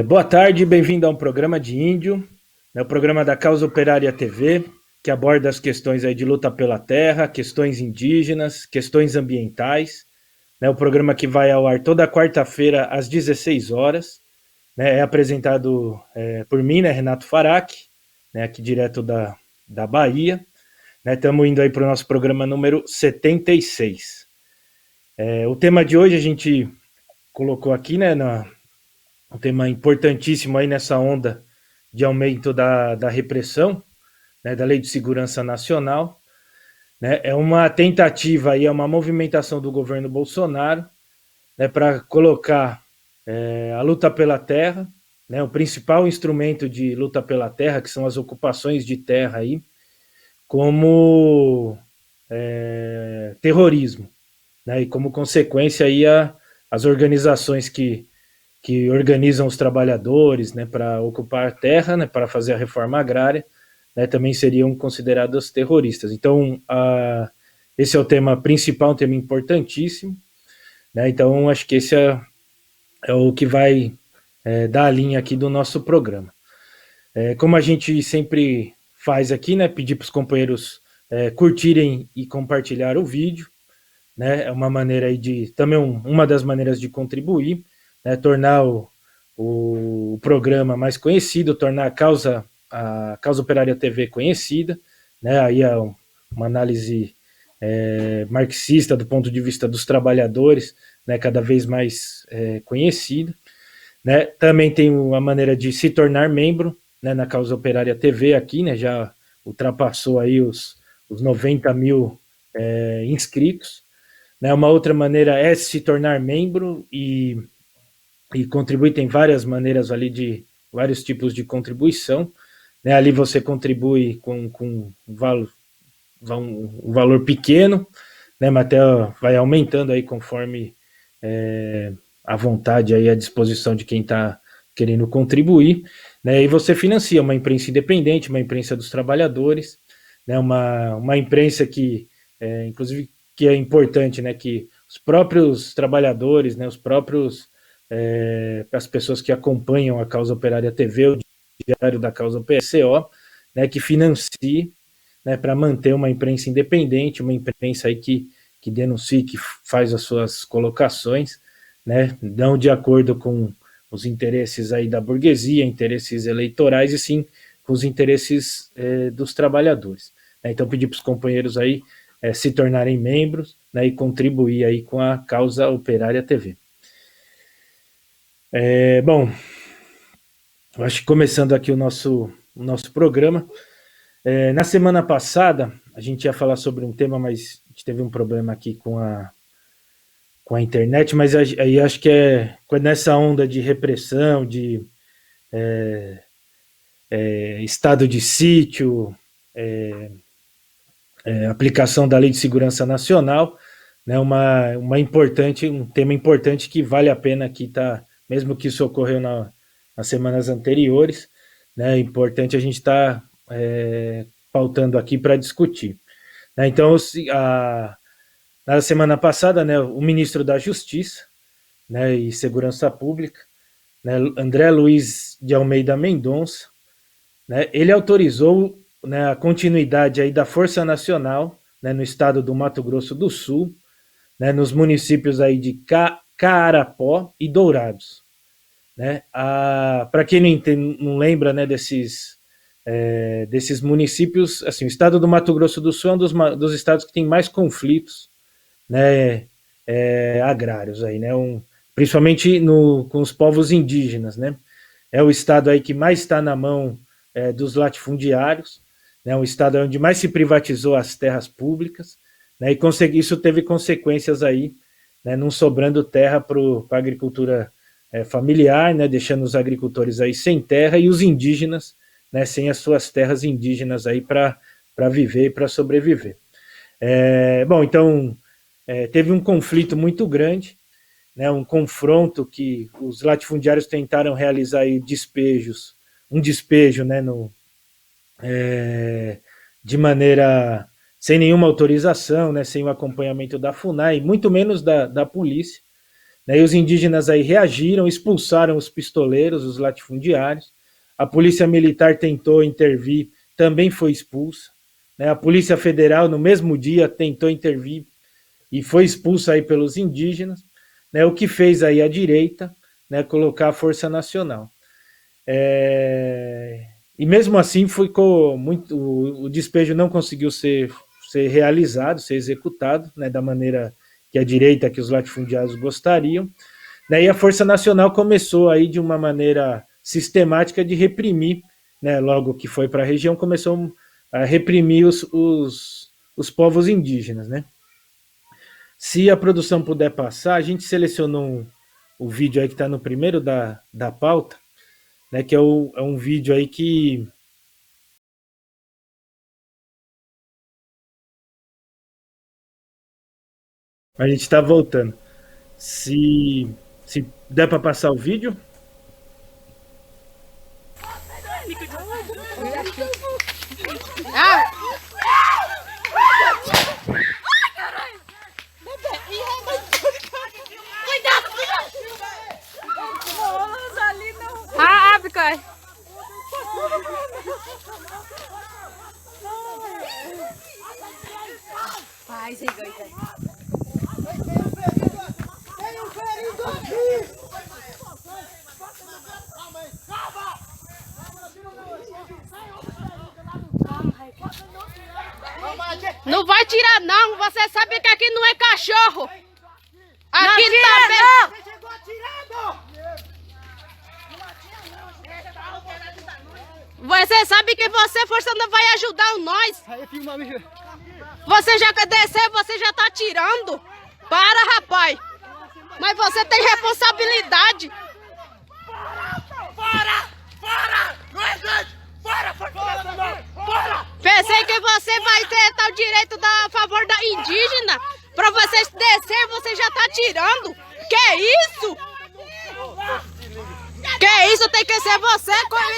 Boa tarde, bem-vindo a um programa de Índio, o programa da Causa Operária TV, que aborda as questões aí de luta pela terra, questões indígenas, questões ambientais. O programa que vai ao ar toda quarta-feira às 16 horas. É apresentado por mim, Renato Farac, aqui direto da Bahia. Estamos indo aí para o nosso programa número 76. O tema de hoje a gente colocou aqui, um tema importantíssimo aí nessa onda de aumento da repressão, da Lei de Segurança Nacional. É uma tentativa aí, é uma movimentação do governo Bolsonaro, para colocar a luta pela terra, o principal instrumento de luta pela terra, que são as ocupações de terra aí, como terrorismo, e como consequência aí as organizações que organizam os trabalhadores, para ocupar a terra, para fazer a reforma agrária, também seriam considerados terroristas. Então, esse é o tema principal, um tema importantíssimo. Então, acho que esse é o que vai dar a linha aqui do nosso programa. Como a gente sempre faz aqui, pedir para os companheiros curtirem e compartilhar o vídeo, é uma maneira aí também uma das maneiras de contribuir, tornar o programa mais conhecido, tornar a Causa Operária TV conhecida, aí é uma análise marxista do ponto de vista dos trabalhadores, cada vez mais conhecida. Também tem uma maneira de se tornar membro, na Causa Operária TV aqui, já ultrapassou aí os 90 mil inscritos. Uma outra maneira é se tornar membro e contribuir, tem várias maneiras ali de vários tipos de contribuição. Ali você contribui com um valor pequeno, mas até vai aumentando aí conforme a vontade aí, a disposição de quem está querendo contribuir, e você financia uma imprensa independente, uma imprensa dos trabalhadores, uma imprensa que, inclusive, que é importante, que os próprios trabalhadores, os próprios as pessoas que acompanham a Causa Operária TV, o diário da Causa PSO, que financie, para manter uma imprensa independente, uma imprensa aí que denuncie, que faz as suas colocações, não de acordo com os interesses aí da burguesia, interesses eleitorais, e sim com os interesses dos trabalhadores. Então, pedir para os companheiros aí se tornarem membros, e contribuir aí com a Causa Operária TV. Bom, acho que começando aqui o nosso programa, na semana passada a gente ia falar sobre um tema, mas a gente teve um problema aqui com a internet, mas aí acho que nessa onda de repressão, de estado de sítio, aplicação da Lei de Segurança Nacional, um tema importante que vale a pena aqui estar, mesmo que isso ocorreu nas semanas anteriores, é importante a gente estar pautando aqui para discutir. Então, na semana passada, o ministro da Justiça e Segurança Pública, André Luiz de Almeida Mendonça, ele autorizou a continuidade aí da Força Nacional no estado do Mato Grosso do Sul, nos municípios aí de Caarapó e Dourados. Para quem não lembra desses municípios, assim, o estado do Mato Grosso do Sul é um dos estados que tem mais conflitos agrários aí, principalmente com os povos indígenas. É o estado aí que mais está na mão dos latifundiários, o estado onde mais se privatizou as terras públicas, e isso teve consequências aí, não sobrando terra para a agricultura familiar, deixando os agricultores aí sem terra e os indígenas sem as suas terras indígenas aí para viver e para sobreviver. Bom, então teve um conflito muito grande, um confronto que os latifundiários tentaram realizar aí um despejo de maneira sem nenhuma autorização, sem o acompanhamento da FUNAI, muito menos da polícia, né, e os indígenas aí reagiram, expulsaram os pistoleiros, os latifundiários. A polícia militar tentou intervir, também foi expulsa, né, a Polícia Federal no mesmo dia tentou intervir e foi expulsa aí pelos indígenas, né, o que fez aí a direita, né, colocar a Força Nacional. E mesmo assim ficou muito, o despejo não conseguiu ser realizado, ser executado, né, da maneira que a direita, que os latifundiários gostariam, né, e a Força Nacional começou aí de uma maneira sistemática de reprimir, né, logo que foi para a região, começou a reprimir os povos indígenas, né. Se a produção puder passar, a gente selecionou o vídeo aí que está no primeiro da pauta, né, que é um vídeo aí que a gente está voltando. Se der para passar o vídeo. Não vai tirar não, você sabe que aqui não é cachorro. Aqui não também. Você sabe que você, força, não vai ajudar nós. Você já quer descer, você já tá tirando. Para, rapaz. Mas você tem responsabilidade. Fora! Fora! Não é gente! Fora! Fora! Pensei que você vai ter tal direito a favor da indígena. Pra você descer, você já tá tirando. Que isso? Que isso? Tem que ser você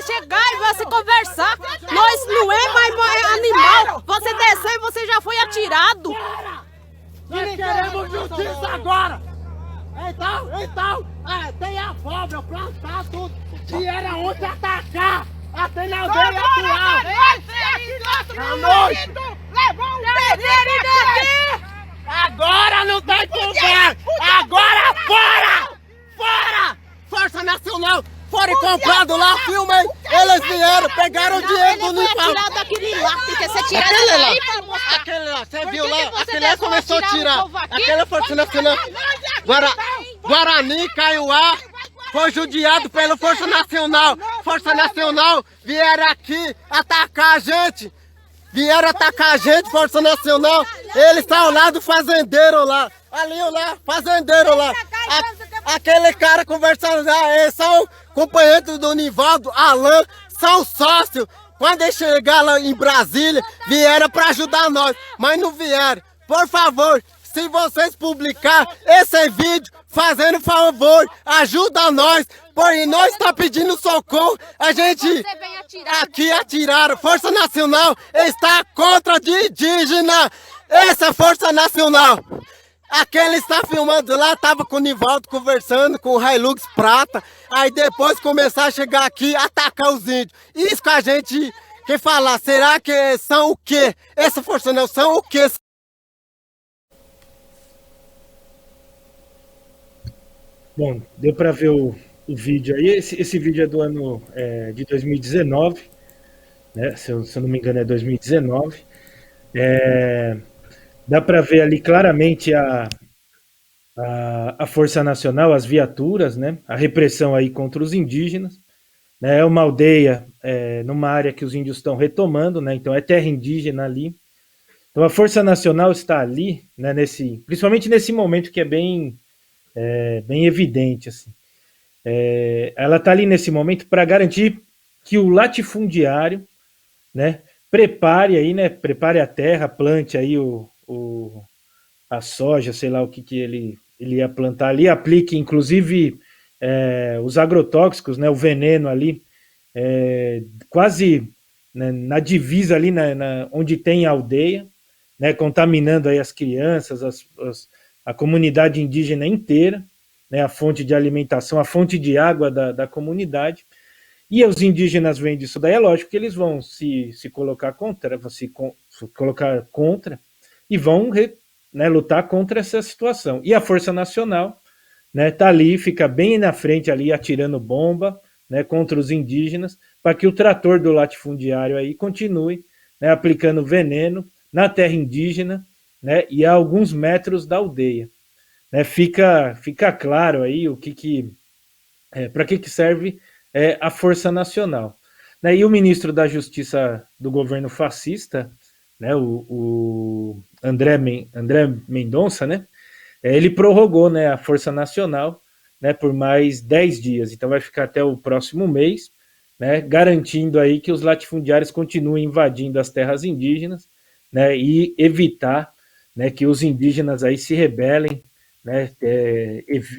chegar e você conversar. Nós não é mais animal. Você desceu e você já foi atirado. Nós queremos justiça agora! Então, tem a fobra, plantar tudo. E era onde atacar. Até na aldeia atual. À noite. Levou um pedreiro daqui. Agora não tem conversa. Agora fora! Fora! Força Nacional. Foram comprando lá, filmem. Eles vieram, pegaram o dinheiro do uniforme. Daquele lá, tem que ser tirado Aquele lá, daí pra mostrar. aquele lá, você viu que lá? você Aquele lá deixou começou a tirar o tirar. povo aqui? Aquela Força Nacional. Guarani, Kaiowá, foi judiado pela Força Nacional. Força Nacional vieram aqui atacar a gente. Vieram atacar a gente, Força Nacional. Eles estão lá do fazendeiro lá. Ali lá, fazendeiro lá. Aquele cara conversando lá, eles são companheiros do Nivaldo, Alan, são sócios. Quando eles chegaram lá em Brasília, vieram para ajudar nós, mas não vieram. Por favor, se vocês publicar esse vídeo, fazendo favor, ajuda nós, porque nós está pedindo socorro, a gente aqui atiraram. Força Nacional está contra de indígena, essa Força Nacional. Aquele está filmando lá, tava com o Nivaldo conversando com o Hilux Prata, aí depois começar a chegar aqui, atacar os índios. Isso que a gente quer falar, será que são o quê? Essa Força Nacional são o quê? Bom, deu para ver o vídeo aí. Esse vídeo é do ano de 2019, né? Se eu não me engano é 2019. Dá para ver ali claramente a Força Nacional, as viaturas, né? A repressão aí contra os indígenas. Né? É uma aldeia numa área que os índios estão retomando, né? Então é terra indígena ali. Então a Força Nacional está ali, né? Principalmente nesse momento que é bem evidente, assim. Ela está ali nesse momento para garantir que o latifundiário, né, prepare aí, né, prepare a terra, plante aí a soja, sei lá o que ele ia plantar ali, aplique inclusive os agrotóxicos, né, o veneno ali, quase, né, na divisa ali, onde tem a aldeia, né, contaminando aí as crianças, a comunidade indígena inteira, né, a fonte de alimentação, a fonte de água da comunidade. E os indígenas veem disso daí, é lógico que eles vão se colocar contra, se colocar contra e vão né, lutar contra essa situação. E a Força Nacional, né, tá ali, fica bem na frente ali, atirando bomba, né, contra os indígenas, para que o trator do latifundiário aí continue, né, aplicando veneno na terra indígena, né, e a alguns metros da aldeia. Né, fica claro aí o para que serve a Força Nacional. Né, e o ministro da Justiça do governo fascista, né, o André Mendonça, né, ele prorrogou, né, a Força Nacional, né, por mais 10 dias. Então vai ficar até o próximo mês, né, garantindo aí que os latifundiários continuem invadindo as terras indígenas, né, e evitar, né, que os indígenas aí se rebelem, né,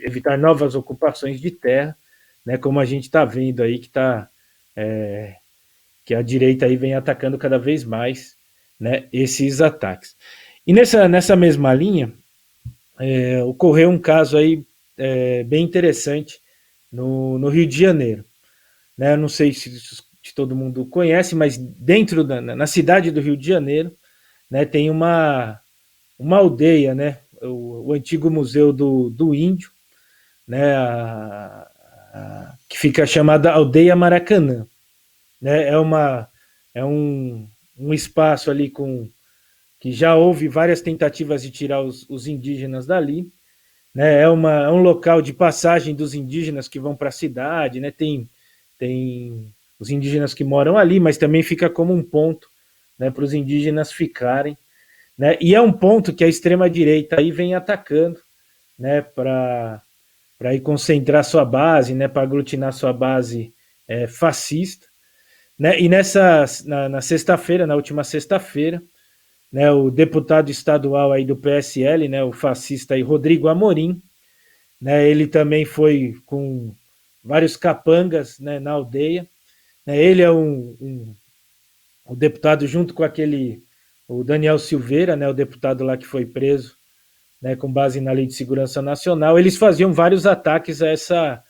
evitar novas ocupações de terra, né, como a gente está vendo aí que a direita aí vem atacando cada vez mais, né, esses ataques. E nessa mesma linha, ocorreu um caso aí bem interessante no Rio de Janeiro. Né? Não sei se todo mundo conhece, mas dentro na cidade do Rio de Janeiro, né, tem uma aldeia, né, o antigo Museu do Índio, né, que fica chamada Aldeia Maracanã. Né? É um espaço ali que já houve várias tentativas de tirar os indígenas dali. Né? É um local de passagem dos indígenas que vão para a cidade, né? Tem os indígenas que moram ali, mas também fica como um ponto, né, para os indígenas ficarem. Né? E é um ponto que a extrema-direita aí vem atacando, né, para ir concentrar sua base, né, para aglutinar sua base fascista. Né? E na sexta-feira, na última sexta-feira, né, o deputado estadual aí do PSL, né, o fascista aí, Rodrigo Amorim, né, ele também foi com vários capangas, né, na aldeia. Né, ele é um deputado junto com o Daniel Silveira, né, o deputado lá que foi preso, né, com base na Lei de Segurança Nacional. Eles faziam vários ataques a essa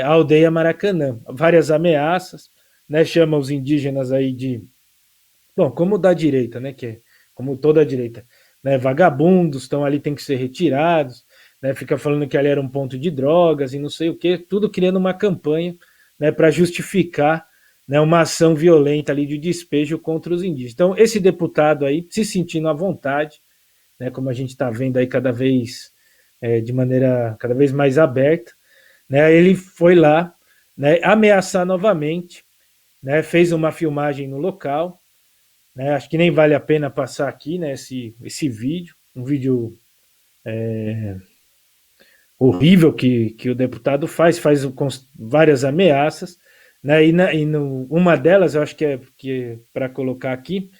aldeia Maracanã, várias ameaças, né, chama os indígenas aí bom, como da direita, né, como toda a direita, né, vagabundos, estão ali, tem que ser retirados, né, fica falando que ali era um ponto de drogas e não sei o que, tudo criando uma campanha, né, para justificar, né, uma ação violenta ali de despejo contra os indígenas. Então, esse deputado aí, se sentindo à vontade, né, como a gente está vendo aí cada vez de maneira cada vez mais aberta, né, ele foi lá, né, ameaçar novamente, né, fez uma filmagem no local, né, acho que nem vale a pena passar aqui, né, esse vídeo, um vídeo horrível que o deputado faz várias ameaças, né, uma delas, eu acho que é para colocar aqui,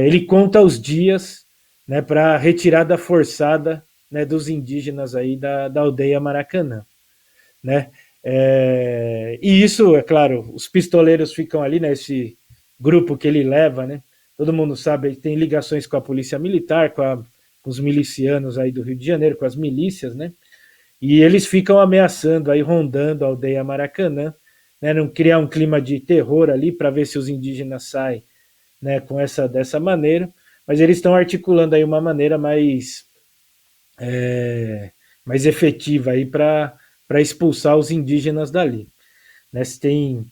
ele conta os dias, né, para retirada forçada, né, dos indígenas aí da aldeia Maracanã. Né? E isso, é claro, os pistoleiros ficam ali, né, esse grupo que ele leva, né? Todo mundo sabe, ele tem ligações com a polícia militar, com os milicianos aí do Rio de Janeiro, com as milícias, né? E eles ficam ameaçando aí, rondando a aldeia Maracanã, né? Não criar um clima de terror ali para ver se os indígenas saem, né, dessa maneira, mas eles estão articulando aí uma maneira mais efetiva aí para expulsar os indígenas dali. Né? Se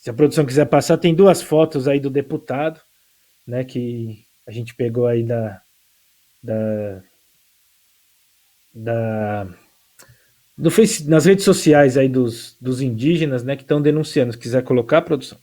a produção quiser passar, tem duas fotos aí do deputado, né, que a gente pegou aí nas redes sociais aí dos indígenas, né, que estão denunciando. Se quiser colocar, produção.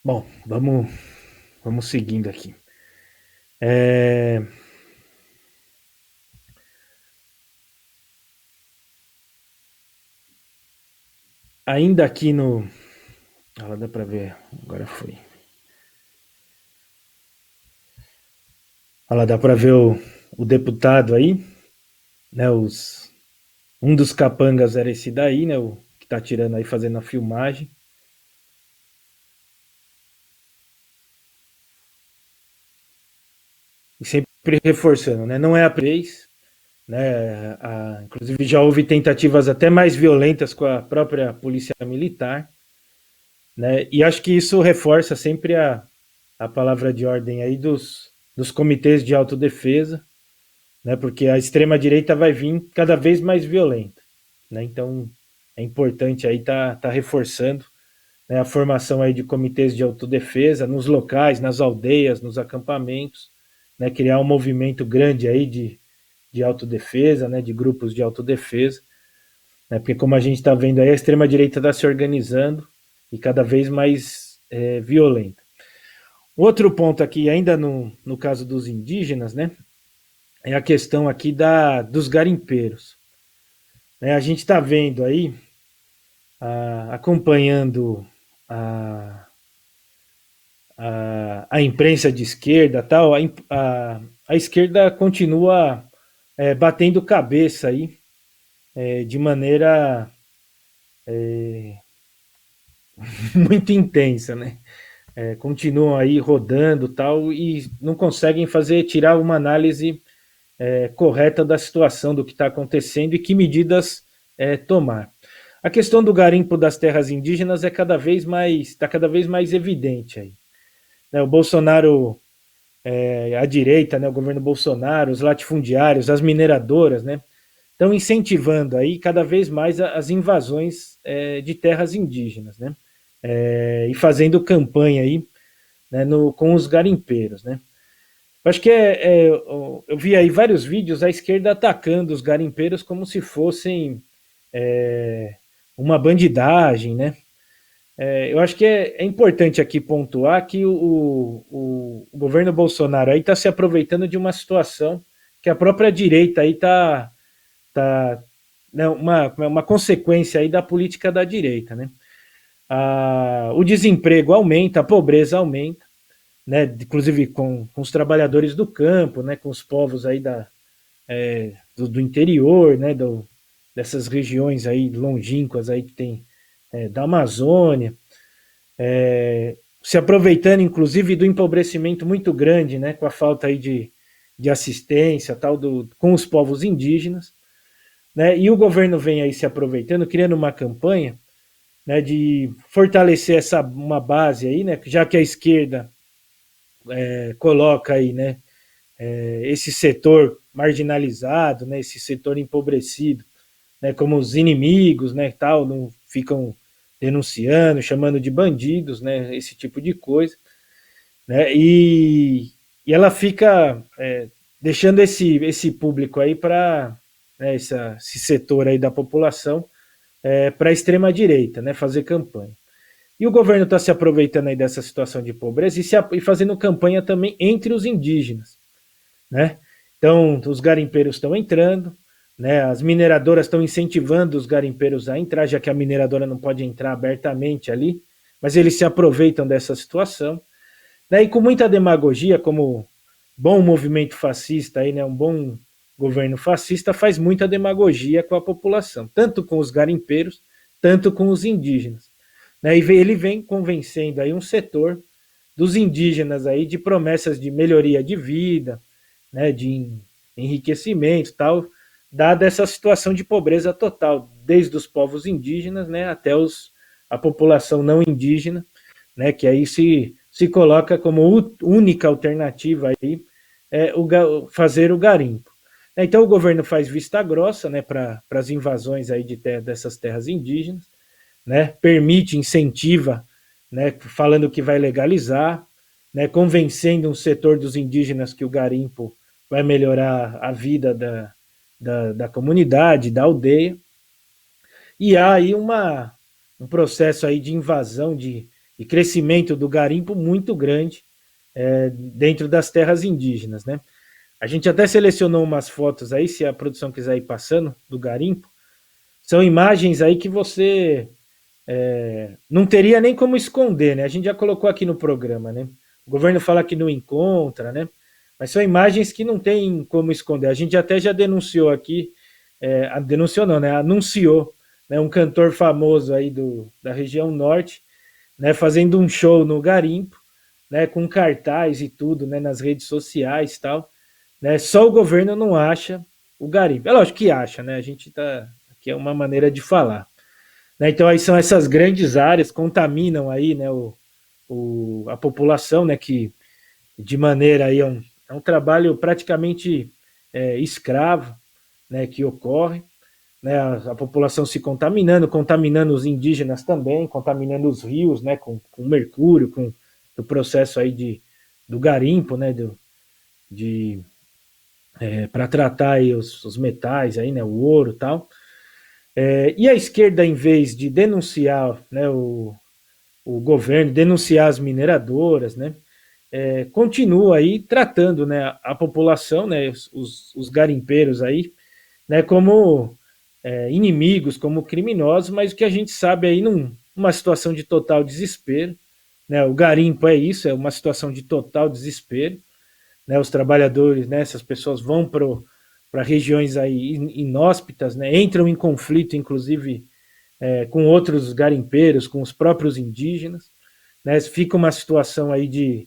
Bom, vamos seguindo aqui. Ainda aqui Olha lá, dá para ver, agora foi. Olha lá, dá para ver o deputado aí, né, um dos capangas era esse daí, né, o que tá tirando aí, fazendo a filmagem. E sempre reforçando, né, não é a vez, né, inclusive já houve tentativas até mais violentas com a própria polícia militar, né, e acho que isso reforça sempre a palavra de ordem aí dos comitês de autodefesa, né, porque a extrema-direita vai vir cada vez mais violenta, né, então é importante aí tá reforçando, né, a formação aí de comitês de autodefesa nos locais, nas aldeias, nos acampamentos, né, criar um movimento grande aí de autodefesa, né, de grupos de autodefesa, né, porque como a gente está vendo aí, a extrema-direita está se organizando e cada vez mais violenta. Outro ponto aqui, ainda no caso dos indígenas, né, é a questão aqui dos garimpeiros. A gente está vendo aí, acompanhando a imprensa de esquerda, tal, a esquerda continua batendo cabeça aí de maneira muito intensa, né? Continuam aí rodando tal e não conseguem tirar uma análise correta da situação, do que está acontecendo e que medidas tomar. A questão do garimpo das terras indígenas está cada vez mais evidente aí. O Bolsonaro, a direita, né, o governo Bolsonaro, os latifundiários, as mineradoras, né, estão incentivando aí cada vez mais as invasões de terras indígenas, né, e fazendo campanha aí, né, com os garimpeiros, né. Acho que eu vi aí vários vídeos a esquerda atacando os garimpeiros como se fossem uma bandidagem, né. Eu acho que é importante aqui pontuar que o governo Bolsonaro aí está se aproveitando de uma situação que a própria direita aí né, uma consequência aí da política da direita, né? O desemprego aumenta, a pobreza aumenta, né? Inclusive com os trabalhadores do campo, né? Com os povos aí do interior, né? Dessas regiões aí longínquas aí que tem da Amazônia, se aproveitando inclusive do empobrecimento muito grande, né? Com a falta aí de assistência tal com os povos indígenas, né? E o governo vem aí se aproveitando, criando uma campanha, né, de fortalecer uma base aí, né, já que a esquerda coloca aí, né, esse setor marginalizado, né, esse setor empobrecido, né, como os inimigos, né, tal, não ficam denunciando, chamando de bandidos, né, esse tipo de coisa, né, e ela fica deixando esse público aí para esse setor aí da população para a extrema-direita, né, fazer campanha. E o governo está se aproveitando aí dessa situação de pobreza e fazendo campanha também entre os indígenas, né? Então, os garimpeiros estão entrando, né, as mineradoras estão incentivando os garimpeiros a entrar, já que a mineradora não pode entrar abertamente ali, mas eles se aproveitam dessa situação, né, e com muita demagogia, como bom movimento fascista, aí, né, um bom governo fascista faz muita demagogia com a população, tanto com os garimpeiros, tanto com os indígenas. Né? E ele vem convencendo aí um setor dos indígenas aí de promessas de melhoria de vida, né, de enriquecimento, tal, dada essa situação de pobreza total, desde os povos indígenas, né, até a população não indígena, né, que aí se coloca como única alternativa aí fazer o garimpo. Então o governo faz vista grossa, né, para as invasões aí dessas terras indígenas, né, permite, incentiva, né, falando que vai legalizar, né, convencendo um setor dos indígenas que o garimpo vai melhorar a vida da comunidade, da aldeia. E há aí um processo aí de invasão e crescimento do garimpo muito grande dentro das terras indígenas, né? A gente até selecionou umas fotos aí, se a produção quiser ir passando, do garimpo. São imagens aí que você não teria nem como esconder, né? A gente já colocou aqui no programa, né? O governo fala que não encontra, né? Mas são imagens que não tem como esconder. A gente até já denunciou aqui, denunciou não, né? Anunciou, né? Um cantor famoso aí da região norte, né? Fazendo um show no garimpo, né? Com cartaz e tudo, né? Nas redes sociais e tal, né? Só o governo não acha o garimpo. É lógico que acha, né? A gente tá aqui é uma maneira de falar. Né? Então aí são essas grandes áreas, contaminam aí, né, a população, né, que de maneira aí é um trabalho praticamente escravo, né, que ocorre, né, a população se contaminando os indígenas também, contaminando os rios, né, com mercúrio, com o processo aí do garimpo, né, para tratar aí os metais aí, né, o ouro e tal. E a esquerda, em vez de denunciar, né, o governo, denunciar as mineradoras, né, continua aí tratando, né, a população, né, os garimpeiros aí, né, como inimigos, como criminosos, mas o que a gente sabe aí numa situação de total desespero, né, o garimpo é isso, é uma situação de total desespero, né, os trabalhadores, né, essas pessoas vão para regiões aí inóspitas, né, entram em conflito, inclusive, com outros garimpeiros, com os próprios indígenas, né, fica uma situação aí de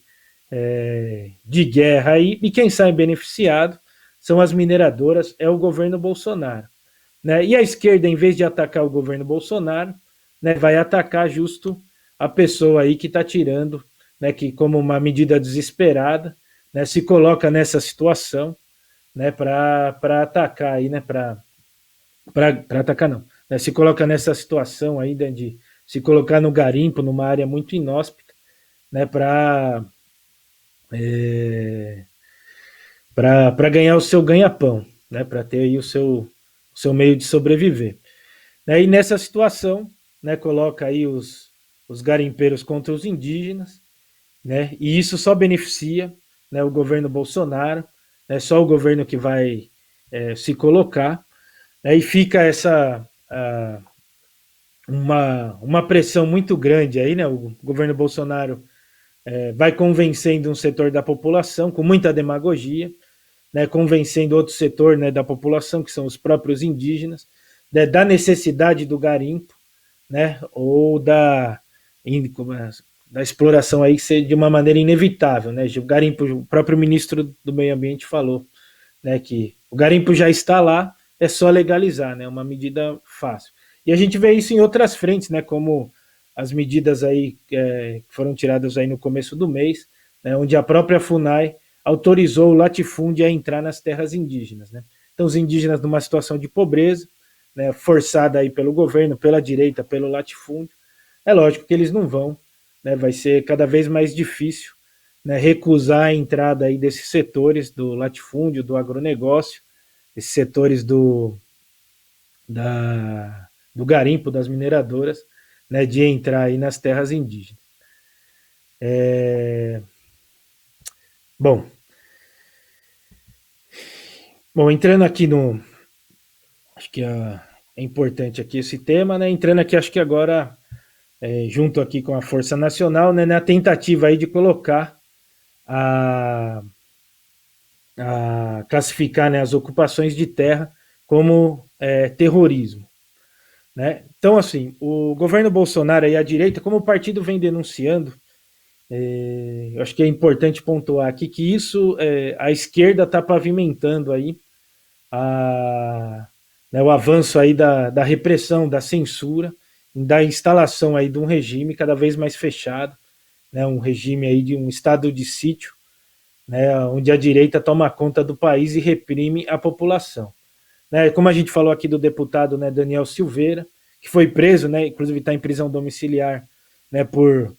guerra aí, e quem sai beneficiado são as mineradoras, é o governo Bolsonaro. Né, e a esquerda, em vez de atacar o governo Bolsonaro, né, vai atacar justo a pessoa aí que está tirando, né, que como uma medida desesperada, né, se coloca nessa situação, né, para atacar aí, né, para atacar não, né, se coloca nessa situação aí de se colocar no garimpo, numa área muito inóspita, né, para ganhar o seu ganha-pão, né, para ter aí o seu meio de sobreviver. Né, e nessa situação, né, coloca aí os garimpeiros contra os indígenas, né, e isso só beneficia, né, o governo Bolsonaro, né, só o governo que vai se colocar, né, e fica uma pressão muito grande aí, né, o governo Bolsonaro vai convencendo um setor da população com muita demagogia, né, convencendo outro setor, né, da população, que são os próprios indígenas, né, da necessidade do garimpo, né, ou da exploração aí ser de uma maneira inevitável, né? O garimpo, o próprio ministro do Meio Ambiente falou, né, que o garimpo já está lá, é só legalizar, né? Uma medida fácil. E a gente vê isso em outras frentes, né? Como as medidas aí que foram tiradas aí no começo do mês, né, onde a própria FUNAI autorizou o latifúndio a entrar nas terras indígenas, né? Então os indígenas numa situação de pobreza, né, forçada aí pelo governo, pela direita, pelo latifúndio, é lógico que eles não vão, né, vai ser cada vez mais difícil, né, recusar a entrada aí desses setores do latifúndio, do agronegócio, esses setores do garimpo, das mineradoras, né, de entrar aí nas terras indígenas. Bom, entrando aqui acho que é importante aqui esse tema, né, entrando aqui acho que agora junto aqui com a Força Nacional, né, na tentativa aí de colocar a classificar, né, as ocupações de terra como terrorismo. Né? Então, assim, o governo Bolsonaro e a direita, como o partido vem denunciando, eu acho que é importante pontuar aqui que isso a esquerda está pavimentando aí né, o avanço aí da repressão, da censura, da instalação aí de um regime cada vez mais fechado, né, um regime aí de um estado de sítio, né, onde a direita toma conta do país e reprime a população. Né, como a gente falou aqui do deputado, né, Daniel Silveira, que foi preso, né, inclusive está em prisão domiciliar, né, por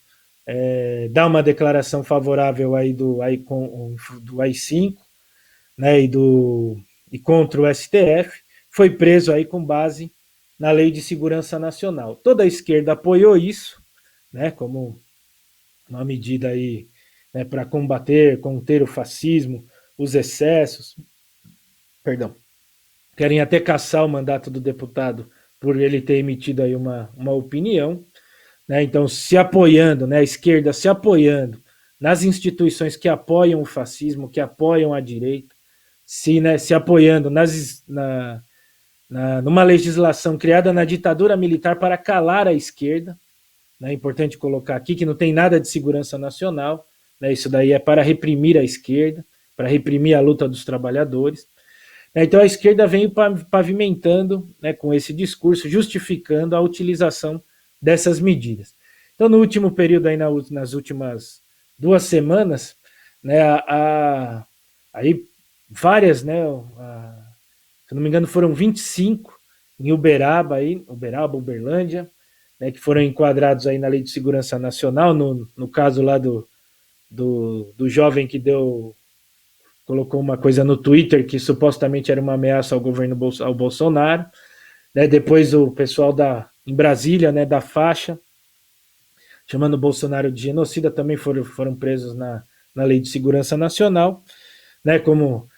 dar uma declaração favorável aí do AI-5, né, e contra o STF, foi preso aí com base na Lei de Segurança Nacional. Toda a esquerda apoiou isso, né, como uma medida aí, né, para conter o fascismo, os excessos. Perdão. Querem até caçar o mandato do deputado por ele ter emitido aí uma opinião, né? Então, se apoiando, né, a esquerda se apoiando nas instituições que apoiam o fascismo, que apoiam a direita, se apoiando numa legislação criada na ditadura militar para calar a esquerda, né? É importante colocar aqui que não tem nada de segurança nacional, né? Isso daí é para reprimir a esquerda, para reprimir a luta dos trabalhadores. Então a esquerda vem pavimentando, né, com esse discurso, justificando a utilização dessas medidas. Então no último período, aí, nas últimas 2 semanas, né, aí várias, né, se não me engano foram 25 em Uberaba, Uberlândia, né, que foram enquadrados aí na Lei de Segurança Nacional, no caso lá do jovem que colocou uma coisa no Twitter que supostamente era uma ameaça ao governo, ao Bolsonaro, né? Depois o pessoal em Brasília, né, da faixa, chamando o Bolsonaro de genocida, também foram presos na Lei de Segurança Nacional, né? Como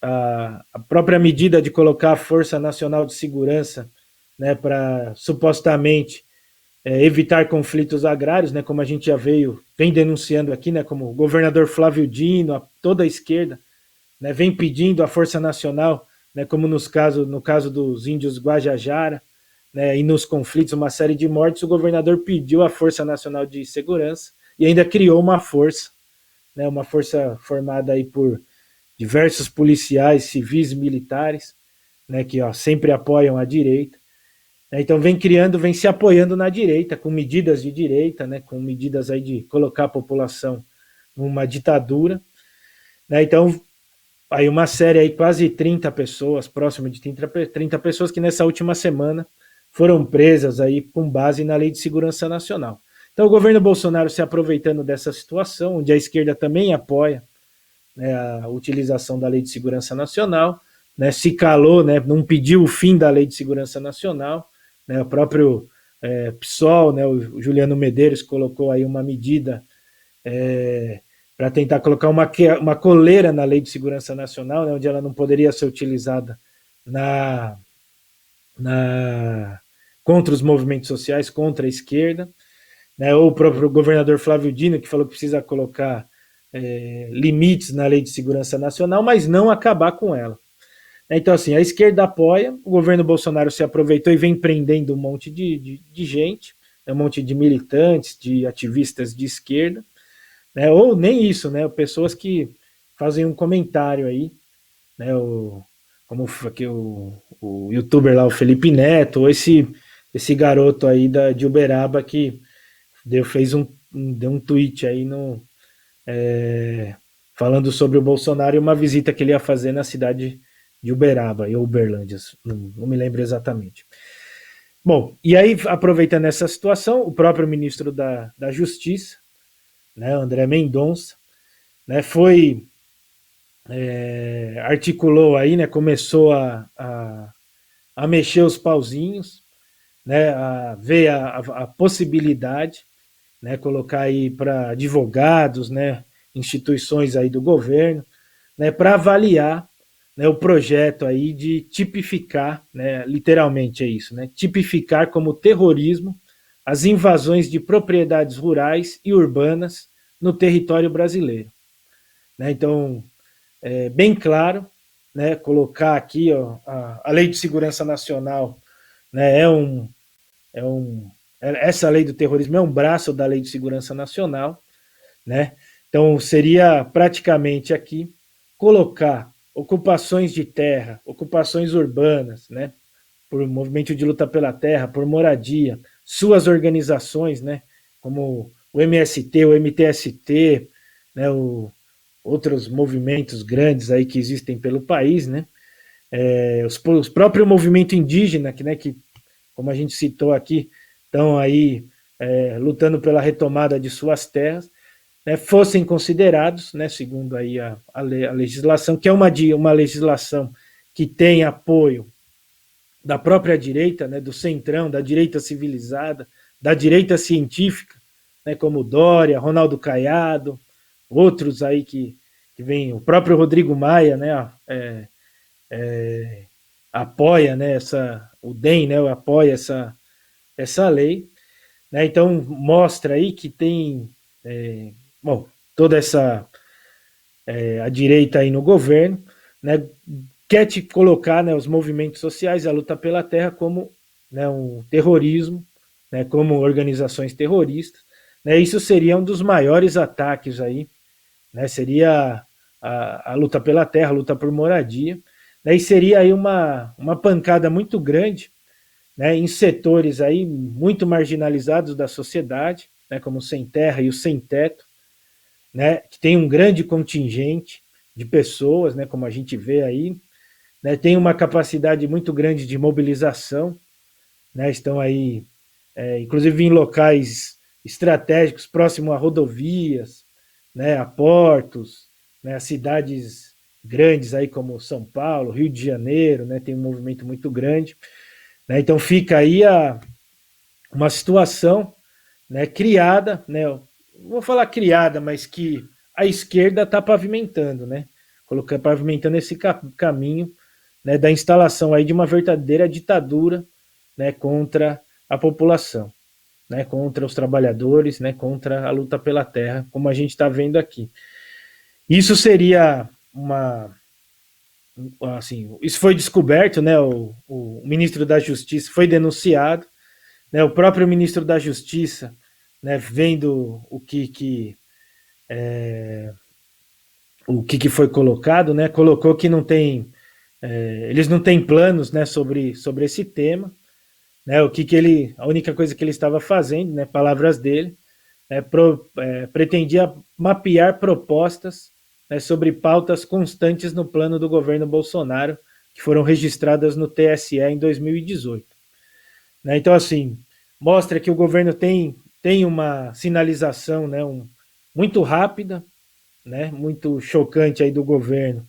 a própria medida de colocar a Força Nacional de Segurança, né, para supostamente evitar conflitos agrários, né, como a gente já vem denunciando aqui, né, como o governador Flávio Dino, toda a esquerda, né, vem pedindo a Força Nacional, né, como no caso dos índios Guajajara, né, e nos conflitos, uma série de mortes, o governador pediu a Força Nacional de Segurança e ainda criou uma força, né, uma força formada aí por diversos policiais, civis, militares, né, que sempre apoiam a direita. Então vem se apoiando na direita, com medidas de direita, né, com medidas aí de colocar a população numa ditadura, né? Então aí uma série aí, quase 30 pessoas, próximo de 30 pessoas que nessa última semana foram presas aí com base na Lei de Segurança Nacional. Então o governo Bolsonaro se aproveitando dessa situação, onde a esquerda também apoia, né, a utilização da Lei de Segurança Nacional, né, se calou, né, não pediu o fim da Lei de Segurança Nacional, né, o próprio PSOL, né, o Juliano Medeiros colocou aí uma medida para tentar colocar uma coleira na Lei de Segurança Nacional, né, onde ela não poderia ser utilizada contra os movimentos sociais, contra a esquerda, né, ou o próprio governador Flávio Dino, que falou que precisa colocar limites na Lei de Segurança Nacional, mas não acabar com ela. Então, assim, a esquerda apoia, o governo Bolsonaro se aproveitou e vem prendendo um monte de gente, um monte de militantes, de ativistas de esquerda, né, ou nem isso, né, pessoas que fazem um comentário aí, né, como aqui o youtuber lá, o Felipe Neto, ou esse garoto aí de Uberaba que deu um tweet aí falando sobre o Bolsonaro e uma visita que ele ia fazer na cidade de Uberaba, ou Uberlândia, não me lembro exatamente. Bom, e aí, aproveitando essa situação, o próprio ministro da Justiça, né, André Mendonça, né, articulou aí, né, começou a mexer os pauzinhos, né, a ver a possibilidade, né, colocar aí para advogados, né, instituições aí do governo, né, para avaliar, né, o projeto aí de tipificar, né, literalmente é isso, né, tipificar como terrorismo as invasões de propriedades rurais e urbanas no território brasileiro. Né, então, bem claro, né, colocar aqui ó, a Lei de Segurança Nacional, né, essa lei do terrorismo é um braço da Lei de Segurança Nacional, né? Então seria praticamente aqui colocar ocupações de terra, ocupações urbanas, né, por movimento de luta pela terra, por moradia, suas organizações, né, como o MST, o MTST, né, outros movimentos grandes aí que existem pelo país, né, os próprios movimento indígena, que, como a gente citou aqui, estão aí lutando pela retomada de suas terras, né, fossem considerados, né, segundo aí a legislação, que é uma legislação que tem apoio da própria direita, né, do centrão, da direita civilizada, da direita científica, né, como Dória, Ronaldo Caiado, outros aí que vem, o próprio Rodrigo Maia, né, apoia, né, o DEM, né, apoia essa lei, né? Então mostra aí que tem toda essa a direita aí no governo, né, quer te colocar, né, os movimentos sociais, a luta pela terra como, né, um terrorismo, né, como organizações terroristas, né? Isso seria um dos maiores ataques aí, né? Seria a luta pela terra, a luta por moradia, né? E seria aí uma pancada muito grande, né, em setores aí muito marginalizados da sociedade, né, como o sem terra e o sem teto, né, que tem um grande contingente de pessoas, né, como a gente vê aí, né, tem uma capacidade muito grande de mobilização, né, estão aí, inclusive em locais estratégicos, próximo a rodovias, né, a portos, né, a cidades grandes aí como São Paulo, Rio de Janeiro, né, tem um movimento muito grande, né, então fica aí uma situação, né, criada, né, não vou falar criada, mas que a esquerda está pavimentando, né, pavimentando esse caminho, né, da instalação aí de uma verdadeira ditadura, né, contra a população, né, contra os trabalhadores, né, contra a luta pela terra, como a gente está vendo aqui. Isso seria assim, isso foi descoberto, né, o ministro da Justiça foi denunciado, né, o próprio ministro da Justiça, né, vendo o que foi colocado, né, colocou que não tem, eles não têm planos, né, sobre esse tema, né, a única coisa que ele estava fazendo, né, palavras dele, pretendia mapear propostas, né, sobre pautas constantes no plano do governo Bolsonaro, que foram registradas no TSE em 2018. Né, então, assim, mostra que o governo tem uma sinalização, né, muito rápida, né, muito chocante aí do governo,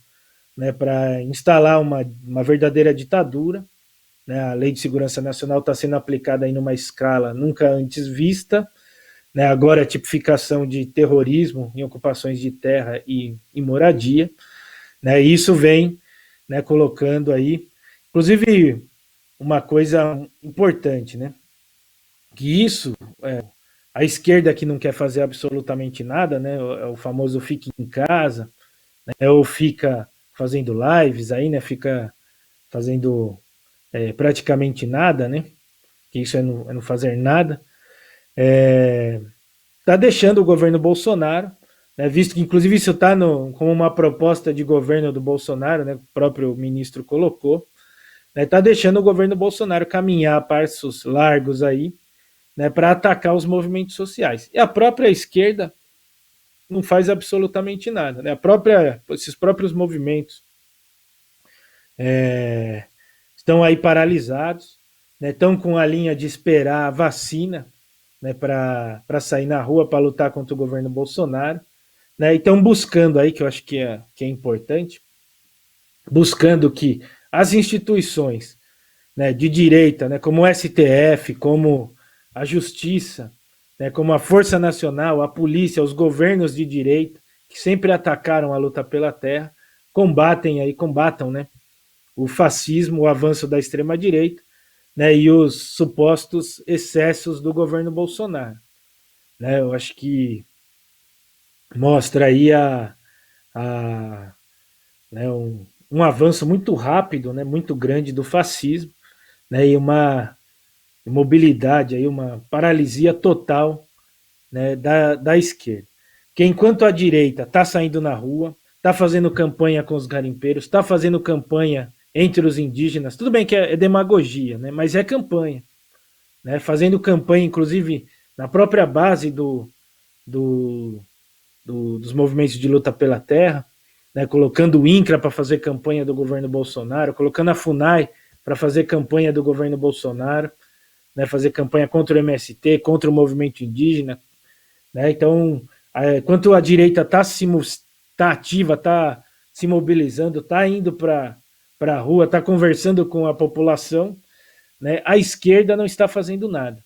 né, para instalar uma verdadeira ditadura. Né, a Lei de Segurança Nacional está sendo aplicada aí numa escala nunca antes vista, né, agora a tipificação de terrorismo em ocupações de terra e moradia, né, e isso vem, né, colocando aí, inclusive uma coisa importante, né, que isso, a esquerda que não quer fazer absolutamente nada, né, é o famoso fica em casa, né, ou fica fazendo lives aí, né, fica fazendo praticamente nada, né, que isso é não fazer nada, está deixando o governo Bolsonaro, né, visto que inclusive isso está como uma proposta de governo do Bolsonaro, né, o próprio ministro colocou, está deixando o governo Bolsonaro caminhar a passos largos aí, né, para atacar os movimentos sociais. E a própria esquerda não faz absolutamente nada. Né? Esses próprios movimentos estão aí paralisados, né, estão com a linha de esperar a vacina, né, para sair na rua para lutar contra o governo Bolsonaro, né, e estão buscando aí, que eu acho que é importante, buscando que as instituições, né, de direita, né, como o STF, como a Justiça, né, como a Força Nacional, a polícia, os governos de direita, que sempre atacaram a luta pela terra, combatam, né, o fascismo, o avanço da extrema-direita, né, e os supostos excessos do governo Bolsonaro. Né, eu acho que mostra aí né, um avanço muito rápido, né, muito grande do fascismo, né, e uma imobilidade, aí, uma paralisia total, né, da esquerda. Porque enquanto a direita está saindo na rua, está fazendo campanha com os garimpeiros, está fazendo campanha entre os indígenas, tudo bem que é demagogia, né, mas é campanha. Né, fazendo campanha, inclusive, na própria base dos movimentos de luta pela terra, né, colocando o INCRA para fazer campanha do governo Bolsonaro, colocando a FUNAI para fazer campanha do governo Bolsonaro, né, fazer campanha contra o MST, contra o movimento indígena. Né, então, enquanto a direita está ativa, está se mobilizando, está indo para a rua, está conversando com a população, né, a esquerda não está fazendo nada.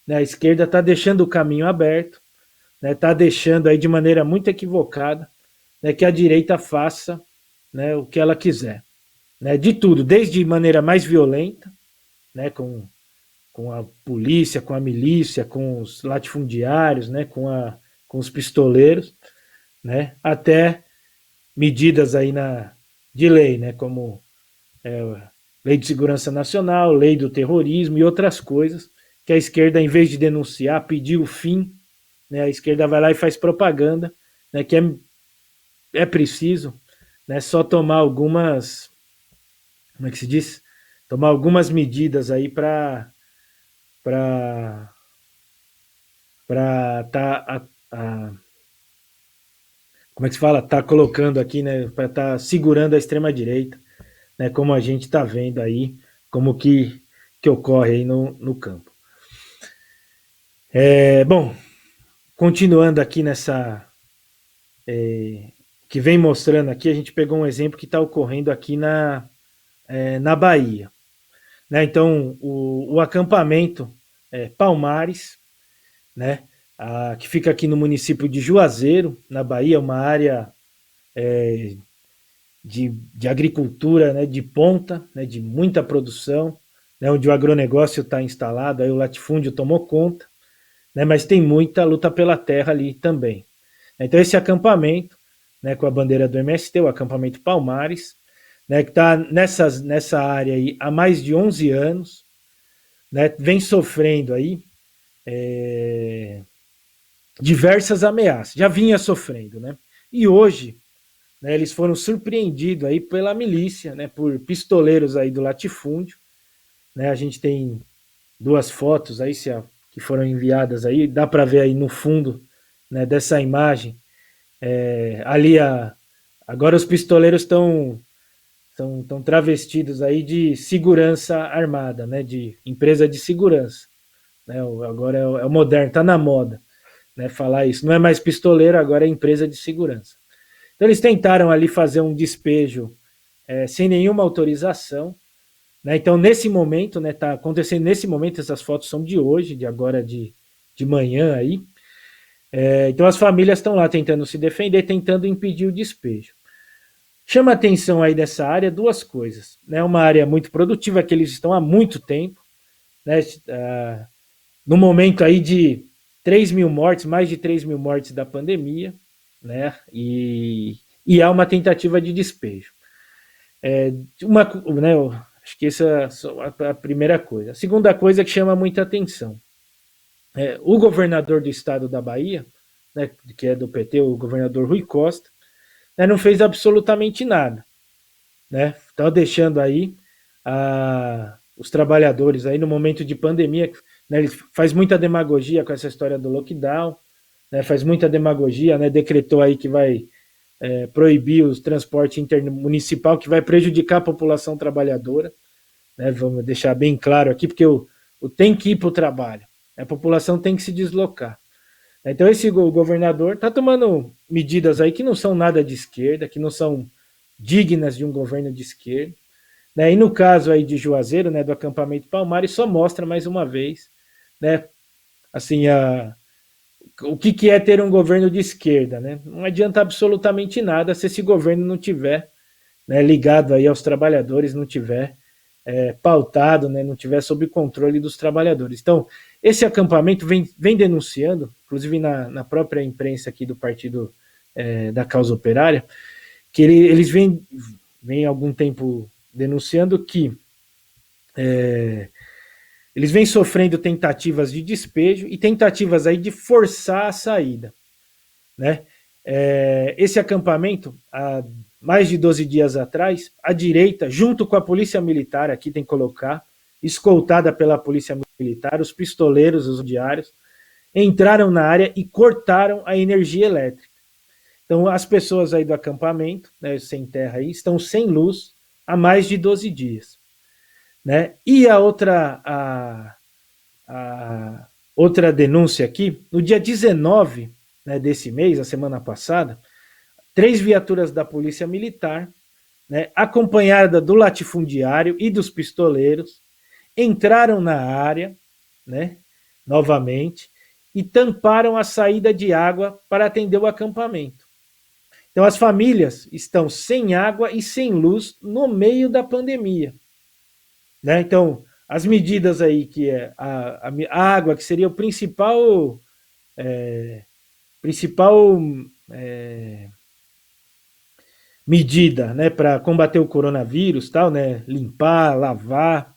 Né, a esquerda está deixando o caminho aberto, está, né, deixando aí de maneira muito equivocada, né, que a direita faça, né, o que ela quiser. Né, de tudo, desde maneira mais violenta, né, com a polícia, com a milícia, com os latifundiários, né, com os pistoleiros, né, até medidas aí de lei, né, como Lei de Segurança Nacional, Lei do Terrorismo e outras coisas, que a esquerda, em vez de denunciar, pedir o fim, né, a esquerda vai lá e faz propaganda, né, que é preciso, né, só tomar algumas, como é que se diz? Tomar algumas medidas aí para tá como é que se fala? Tá colocando aqui, né, para tá segurando a extrema direita, né, como a gente está vendo aí, como que ocorre aí no campo. Bom, continuando aqui nessa que vem mostrando aqui, a gente pegou um exemplo que está ocorrendo aqui na Bahia, né? Então o acampamento Palmares, né, que fica aqui no município de Juazeiro, na Bahia, uma área de agricultura, né, de ponta, né, de muita produção, né, onde o agronegócio está instalado, aí o latifúndio tomou conta, né, mas tem muita luta pela terra ali também. Então esse acampamento, né, com a bandeira do MST, o acampamento Palmares, né, que está nessa área aí há mais de 11 anos, né, vem sofrendo aí diversas ameaças, já vinha sofrendo, né, e hoje, né, eles foram surpreendidos aí pela milícia, né, por pistoleiros aí do latifúndio, né, a gente tem duas fotos aí que foram enviadas aí, dá para ver aí no fundo, né, dessa imagem, ali agora os pistoleiros estão travestidos aí de segurança armada, né, de empresa de segurança, né, agora é o moderno, tá na moda, né, falar isso, não é mais pistoleiro, agora é empresa de segurança. Então eles tentaram ali fazer um despejo sem nenhuma autorização, né, então nesse momento, né, tá acontecendo nesse momento, essas fotos são de hoje, de agora de manhã aí, então as famílias estão lá tentando se defender, tentando impedir o despejo. Chama a atenção aí dessa área duas coisas, né? Uma área muito produtiva que eles estão há muito tempo, né? No momento aí de 3 mil mortes, mais de 3 mil mortes da pandemia, né? E há uma tentativa de despejo. Né? Acho que essa é a primeira coisa. A segunda coisa que chama muita atenção. O governador do estado da Bahia, né, que é do PT, o governador Rui Costa, né, não fez absolutamente nada, né? Tá deixando aí os trabalhadores aí no momento de pandemia, né, ele faz muita demagogia com essa história do lockdown, né, faz muita demagogia, né, decretou aí que vai proibir o transporte intermunicipal, que vai prejudicar a população trabalhadora, né? Vamos deixar bem claro aqui, porque o tem que ir para o trabalho, a população tem que se deslocar. Então esse governador está tomando medidas aí que não são nada de esquerda, que não são dignas de um governo de esquerda, né? E no caso aí de Juazeiro, né, do acampamento Palmares, só mostra mais uma vez, né, assim, o que é ter um governo de esquerda, né? Não adianta absolutamente nada se esse governo não tiver, né, ligado aí aos trabalhadores, não tiver pautado, né, não tiver sob controle dos trabalhadores. Então, esse acampamento vem denunciando, inclusive na própria imprensa aqui do Partido da Causa Operária, que eles vêm há algum tempo denunciando que eles vêm sofrendo tentativas de despejo e tentativas aí de forçar a saída, né? Esse acampamento, há mais de 12 dias atrás, a direita, junto com a polícia militar, aqui tem que colocar, escoltada pela polícia militar, os pistoleiros, os diários, entraram na área e cortaram a energia elétrica. Então as pessoas aí do acampamento, né, sem terra aí, estão sem luz há mais de 12 dias. Né? E a outra denúncia aqui, no dia 19, né, desse mês, a semana passada, 3 viaturas da polícia militar, né, acompanhada do latifundiário e dos pistoleiros, entraram na área, né, novamente, e tamparam a saída de água para atender o acampamento. Então as famílias estão sem água e sem luz no meio da pandemia. Né? Então, as medidas aí, que é a água, que seria o principal medida, né, para combater o coronavírus, tal, né, limpar, lavar,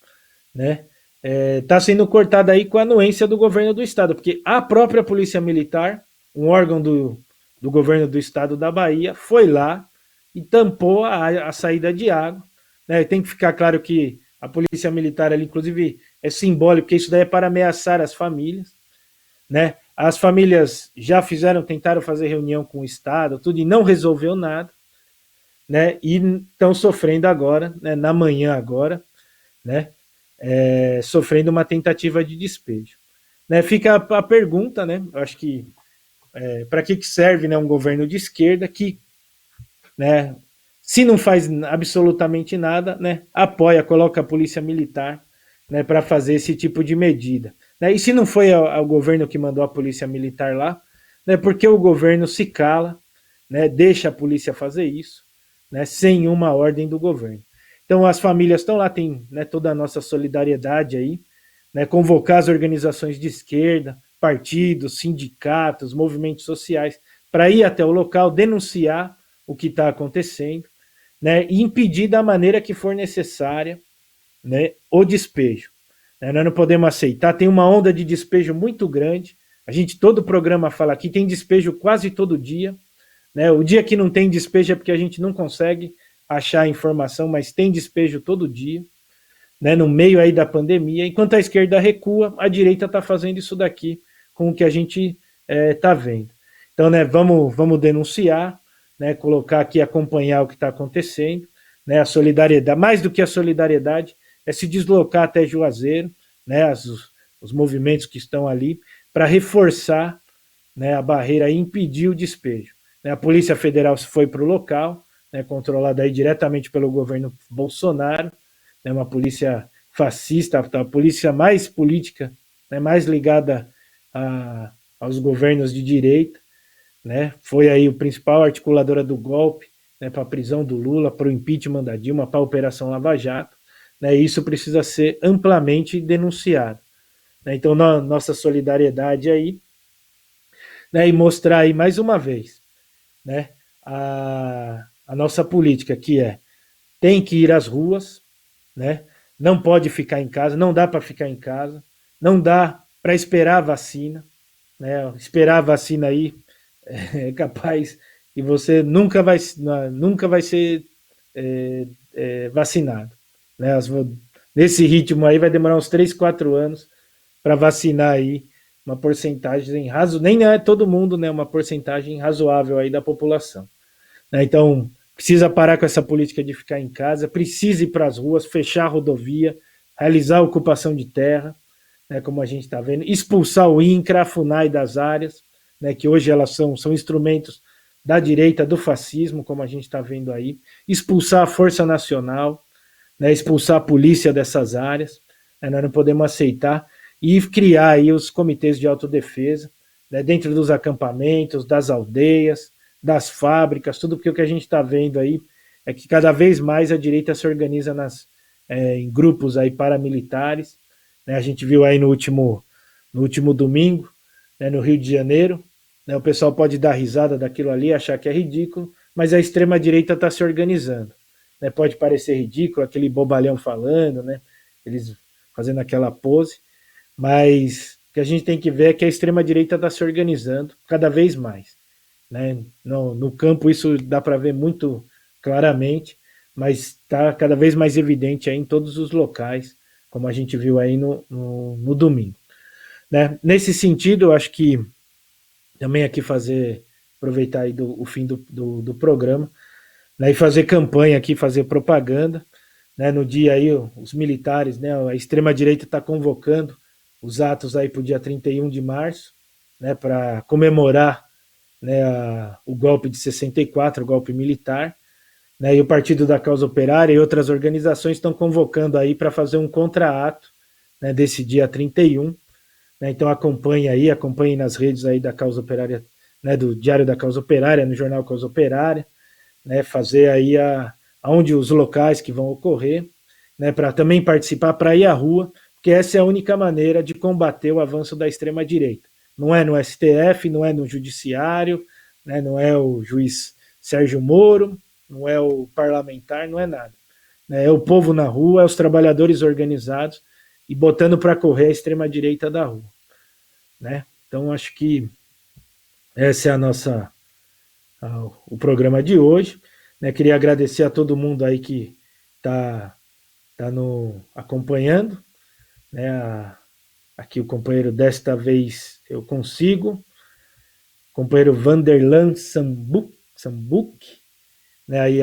né, está sendo cortada aí com a anuência do governo do estado, porque a própria Polícia Militar, um órgão do governo do estado da Bahia, foi lá e tampou a saída de água, né. Tem que ficar claro que a Polícia Militar ali, inclusive, é simbólico, porque isso daí é para ameaçar as famílias, né. As famílias já tentaram fazer reunião com o estado, tudo, e não resolveu nada, né, e estão sofrendo agora, né, na manhã agora, né, sofrendo uma tentativa de despejo. Né, fica a pergunta, né, eu acho que para que serve, né, um governo de esquerda que, né, se não faz absolutamente nada, né, apoia, coloca a polícia militar, né, para fazer esse tipo de medida. Né, e se não foi o governo que mandou a polícia militar lá, né, porque o governo se cala, né, deixa a polícia fazer isso, né, sem uma ordem do governo. Então as famílias estão lá, tem, né, toda a nossa solidariedade aí, né, convocar as organizações de esquerda, partidos, sindicatos, movimentos sociais, para ir até o local, denunciar o que está acontecendo, né, e impedir da maneira que for necessária, né, o despejo. Nós não podemos aceitar, tem uma onda de despejo muito grande, a gente, todo o programa fala aqui, tem despejo quase todo dia, né, o dia que não tem despejo é porque a gente não consegue achar a informação, mas tem despejo todo dia, né, no meio aí da pandemia. Enquanto a esquerda recua, a direita está fazendo isso daqui com o que a gente está vendo. Então, né, vamos denunciar, né, colocar aqui, acompanhar o que está acontecendo, né, a solidariedade, mais do que a solidariedade, é se deslocar até Juazeiro, né, os movimentos que estão ali, para reforçar, né, a barreira e impedir o despejo. Né, a Polícia Federal foi para o local, né, controlada aí diretamente pelo governo Bolsonaro, né, uma polícia fascista, a polícia mais política, né, mais ligada aos governos de direita, né, foi aí o principal articuladora do golpe, né, para a prisão do Lula, para o impeachment da Dilma, para a Operação Lava Jato, né, e isso precisa ser amplamente denunciado. Né, então, nossa solidariedade aí, né, e mostrar aí mais uma vez, né, a nossa política, que tem que ir às ruas, né, não pode ficar em casa, não dá para ficar em casa, não dá para esperar a vacina, né, esperar a vacina aí é capaz que você nunca vai ser vacinado. Né, nesse ritmo aí vai demorar uns 3, 4 anos para vacinar aí uma porcentagem nem é todo mundo, né, uma porcentagem razoável aí da população. Né, então, precisa parar com essa política de ficar em casa, precisa ir para as ruas, fechar a rodovia, realizar a ocupação de terra, né, como a gente está vendo, expulsar o INCRA, a FUNAI das áreas, né, que hoje elas são instrumentos da direita, do fascismo, como a gente está vendo aí, expulsar a Força Nacional, né, expulsar a polícia dessas áreas, né, nós não podemos aceitar, e criar aí os comitês de autodefesa, né, dentro dos acampamentos, das aldeias, das fábricas, tudo, porque o que a gente está vendo aí é que cada vez mais a direita se organiza em grupos aí paramilitares, né, a gente viu aí no último domingo, né, no Rio de Janeiro, né, o pessoal pode dar risada daquilo ali, achar que é ridículo, mas a extrema-direita está se organizando. Né, pode parecer ridículo, aquele bobalhão falando, né, eles fazendo aquela pose, mas o que a gente tem que ver é que a extrema-direita está se organizando cada vez mais. Né? No campo isso dá para ver muito claramente, mas está cada vez mais evidente aí em todos os locais, como a gente viu aí no domingo. Né? Nesse sentido, eu acho que também aqui aproveitar aí o fim do programa, né, e fazer campanha aqui, fazer propaganda, né, no dia aí os militares, né, a extrema-direita está convocando os atos aí para o dia 31 de março, né, para comemorar, né, o golpe de 64, o golpe militar, né, e o Partido da Causa Operária e outras organizações estão convocando aí para fazer um contra-ato, né, desse dia 31, né, então acompanhe nas redes aí da Causa Operária, né, do Diário da Causa Operária, no Jornal Causa Operária, né, fazer aí aonde os locais que vão ocorrer, né, para também participar, para ir à rua, porque essa é a única maneira de combater o avanço da extrema-direita. Não é no STF, não é no Judiciário, né, não é o juiz Sérgio Moro, não é o parlamentar, não é nada. É o povo na rua, é os trabalhadores organizados e botando para correr a extrema-direita da rua. Né? Então, acho que esse é o programa de hoje. Né? Queria agradecer a todo mundo aí que está acompanhando. Né? Aqui o companheiro Desta Vez Eu Consigo, companheiro Vanderlan Sambuc, né? Aí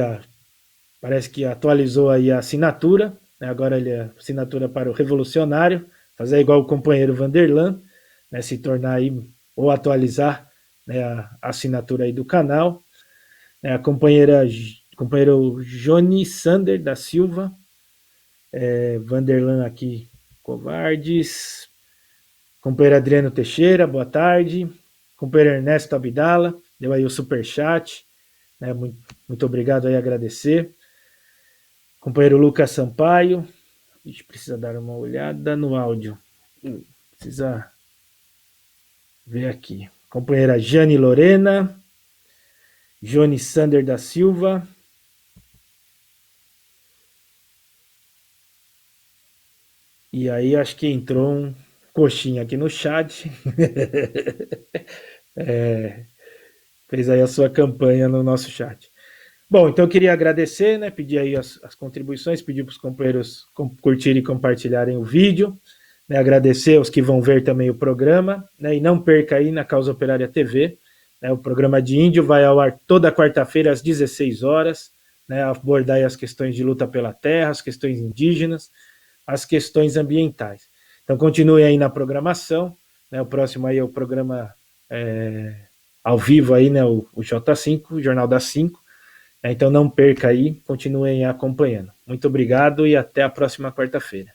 parece que atualizou aí a assinatura, né? Agora ele é assinatura para o Revolucionário, fazer igual o companheiro Vanderlan, né? Se tornar aí, ou atualizar, né? A assinatura aí do canal, né? A companheiro Johnny Sander da Silva, Vanderlan aqui, Covardes, companheiro Adriano Teixeira, boa tarde. Companheiro Ernesto Abdala, deu aí o superchat, né? Muito obrigado aí, agradecer. Companheiro Lucas Sampaio, a gente precisa dar uma olhada no áudio. Precisa ver aqui. Companheira Jane Lorena, Johnny Sander da Silva. E aí acho que entrou um coxinha aqui no chat. Fez aí a sua campanha no nosso chat. Bom, então eu queria agradecer, né? Pedir aí as contribuições, pedir para os companheiros curtirem e compartilharem o vídeo, né? Agradecer aos que vão ver também o programa, né? E não perca aí na Causa Operária TV, né? O programa de Índio vai ao ar toda quarta-feira às 16 horas, né? Abordar aí as questões de luta pela terra, as questões indígenas, as questões ambientais. Então continue aí na programação, né? O próximo aí é o programa ao vivo aí, né? O J5, o Jornal das 5. Então não perca aí, continuem acompanhando. Muito obrigado e até a próxima quarta-feira.